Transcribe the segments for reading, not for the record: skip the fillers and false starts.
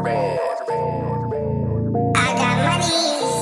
I got monies.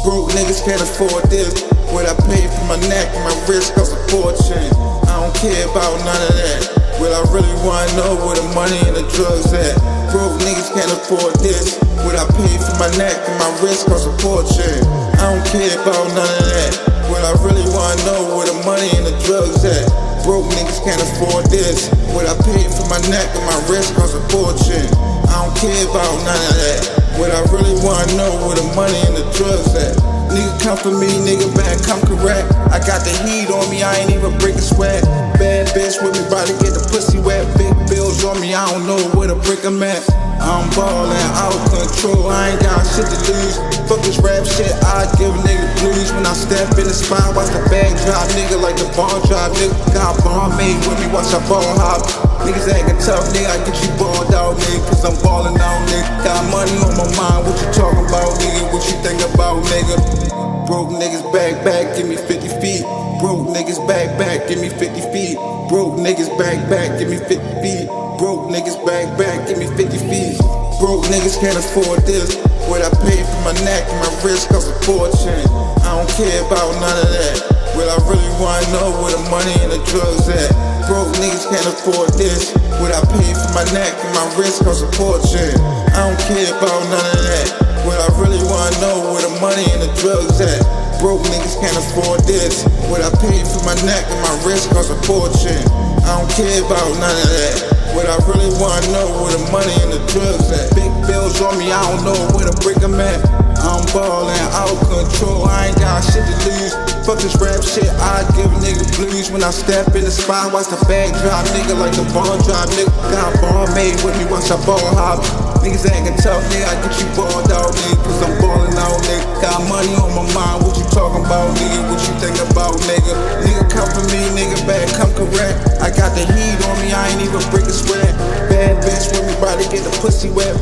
Broke niggas can't afford this. What I pay for my neck and my wrist costs a fortune. I don't care about none of that. Well, I really wanna know where the money and the drugs at. Broke niggas can't afford this. What I pay for my neck and my wrist costs a fortune. I don't care about none of that. Well, I really wanna know where the money and the drugs at. Broke niggas can't afford this. What I pay for my neck and my wrist costs a fortune. I don't care about none of that. What I really wanna know where the money and the drugs at. Nigga come for me, nigga back, come correct. I got the heat on me, I ain't even break a sweat. Bad bitch with me, bout to get the pussy wet. Big bills on me, I don't know where to break 'em at. I'm ballin', out of control, I ain't got shit to lose. Fuck this rap shit, I give a nigga blues. When I step in the spot, watch the bag drop, nigga, like the ball drop. Nigga got ball made with me, watch I ball hop. Niggas actin' tough, nigga, I get you balled out, nigga, cause I'm ballin' out, nigga. Got money on my mind, what you talking about, nigga? What you think about, nigga? Broke niggas back, give me 50 feet. Broke niggas back, give me 50 feet. Broke niggas back, give me 50 feet. Broke niggas back, give me 50 feet. Broke niggas can't afford this. What I pay for my neck and my wrist costs a fortune. I don't care about none of that. Well, I really wanna know where the money and the drugs at. Broke niggas can't afford this. What I pay for my neck and my wrist costs a fortune. I don't care about none of that. Well, I really wanna know where the money and the drugs at. Broke niggas can't afford this. What I pay for my neck and my wrist costs a fortune. I don't care about none of that. What I really wanna know where the money and the drugs at. Big bills on me, I don't know where to break 'em at. I'm ballin', out of control, I ain't got shit to lose. Fuck this rap shit, I give a nigga blues. When I step in the spot, watch the bag drop, nigga, like the ball drop. Nigga got ball made with me, watch I ball hop. Niggas actin' tough, nigga, I get you balled out, nigga, cause I'm ballin' out, nigga. Got money on my mind, what you talking about, nigga? What you think about, nigga? Nigga come for me, nigga back, come correct. I got the heat on me, I ain't even break a sweat. Bad bitch with me, bout to get the pussy wet.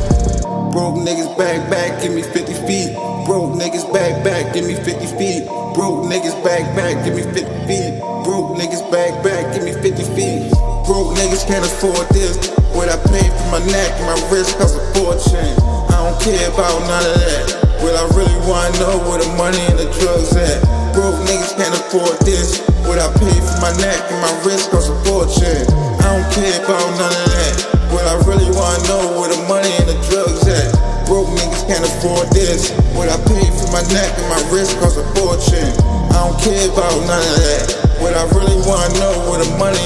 Broke niggas back, give me 50 feet. Broke niggas back, give me 50 feet. Broke niggas back, give me 50 feet. Broke niggas back, give me 50 feet. Broke niggas can't afford this. What I pay for my neck and my wrist costs a fortune. I don't care about none of that. Well, I really wanna know where the money and the drugs at. Broke niggas can't afford this. What I pay for my neck and my wrist costs a fortune. I don't care about none of that. Well, I really wanna know where the money and the drugs at. Broke niggas can't afford this. What I pay for my neck and my wrist costs a fortune. I don't care about none of that. What I really wanna know where the money